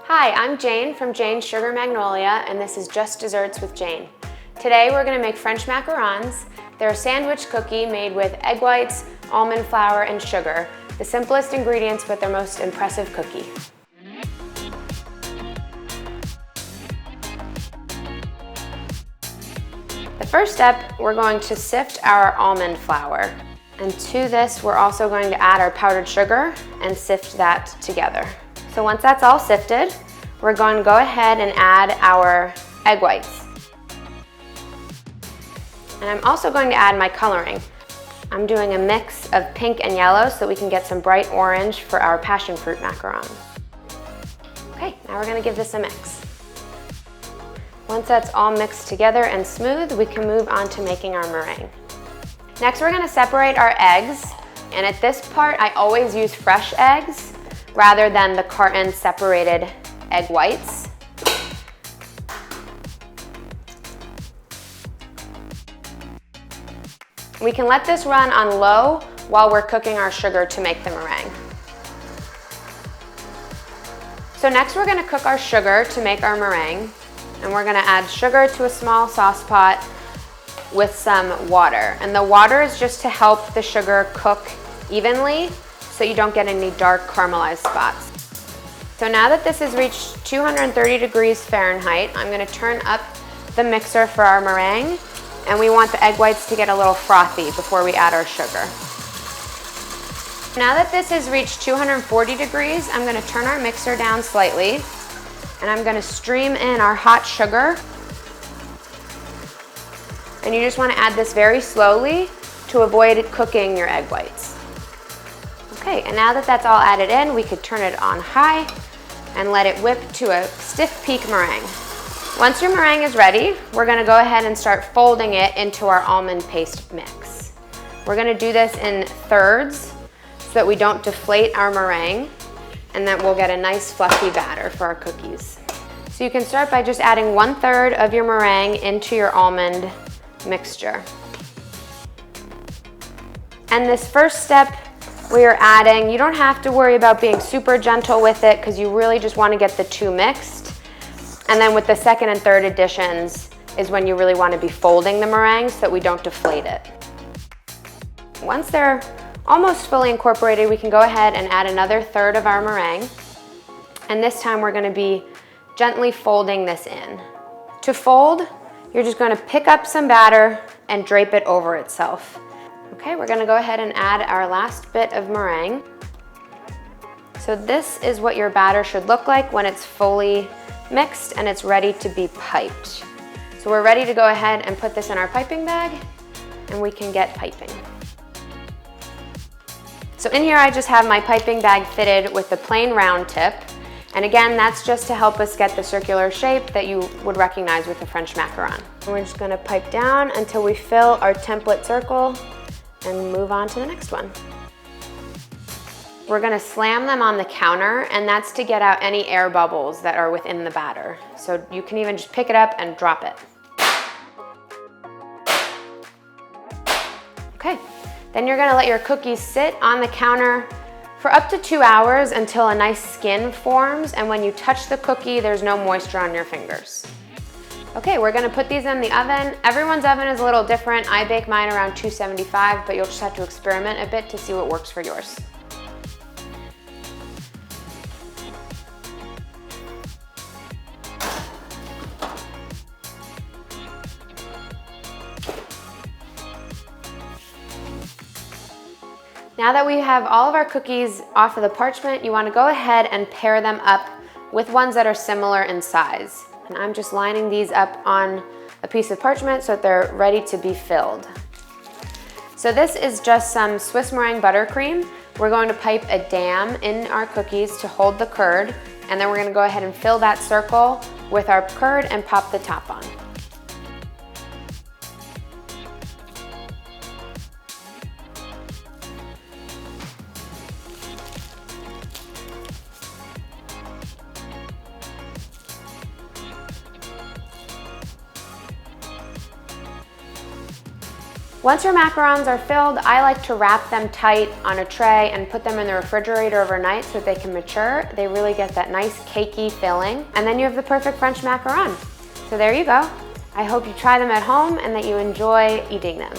Hi, I'm Jane from Jane's Sugar Magnolia, and this is Just Desserts with Jane. Today we're going to make French macarons. They're a sandwich cookie made with egg whites, almond flour, and sugar. The simplest ingredients, but their most impressive cookie. The first step, we're going to sift our almond flour. And to this, we're also going to add our powdered sugar and sift that together. So once that's all sifted, we're going to go ahead and add our egg whites. And I'm also going to add my coloring. I'm doing a mix of pink and yellow so that we can get some bright orange for our passion fruit macaron. Okay, now we're going to give this a mix. Once that's all mixed together and smooth, we can move on to making our meringue. Next, we're going to separate our eggs. And at this part, I always use fresh eggs rather than the carton separated egg whites. We can let this run on low while we're cooking our sugar to make the meringue. So next we're going to cook our sugar to make our meringue, and we're going to add sugar to a small sauce pot with some water. And the water is just to help the sugar cook evenly so you don't get any dark caramelized spots. So now that this has reached 230 degrees Fahrenheit, I'm going to turn up the mixer for our meringue, and we want the egg whites to get a little frothy before we add our sugar. Now that this has reached 240 degrees, I'm going to turn our mixer down slightly, and I'm going to stream in our hot sugar. And you just want to add this very slowly to avoid cooking your egg whites. Okay, and now that that's all added in, we could turn it on high and let it whip to a stiff peak meringue. Once your meringue is ready, we're going to go ahead and start folding it into our almond paste mix. We're going to do this in thirds so that we don't deflate our meringue, and that we'll get a nice fluffy batter for our cookies. So you can start by just adding 1/3 of your meringue into your almond mixture. And this first step we are adding, you don't have to worry about being super gentle with it because you really just want to get the two mixed. And then with the second and third additions is when you really want to be folding the meringue so that we don't deflate it. Once they're almost fully incorporated, we can go ahead and add another third of our meringue. And this time we're going to be gently folding this in. To fold, you're just going to pick up some batter and drape it over itself. Okay, we're going to go ahead and add our last bit of meringue. So this is what your batter should look like when it's fully mixed and it's ready to be piped. So we're ready to go ahead and put this in our piping bag, and we can get piping. So in here I just have my piping bag fitted with the plain round tip. And again, that's just to help us get the circular shape that you would recognize with the French macaron. And we're just going to pipe down until we fill our template circle and move on to the next one. We're going to slam them on the counter, and that's to get out any air bubbles that are within the batter. So you can even just pick it up and drop it. Okay, then you're going to let your cookies sit on the counter for up to 2 hours until a nice skin forms, and when you touch the cookie, there's no moisture on your fingers. Okay, we're gonna put these in the oven. Everyone's oven is a little different. I bake mine around 275, but you'll just have to experiment a bit to see what works for yours. Now that we have all of our cookies off of the parchment, you want to go ahead and pair them up with ones that are similar in size. And I'm just lining these up on a piece of parchment so that they're ready to be filled. So this is just some Swiss meringue buttercream. We're going to pipe a dam in our cookies to hold the curd, and then we're going to go ahead and fill that circle with our curd and pop the top on. Once your macarons are filled, I like to wrap them tight on a tray and put them in the refrigerator overnight so that they can mature. They really get that nice cakey filling. And then you have the perfect French macaron. So there you go. I hope you try them at home and that you enjoy eating them.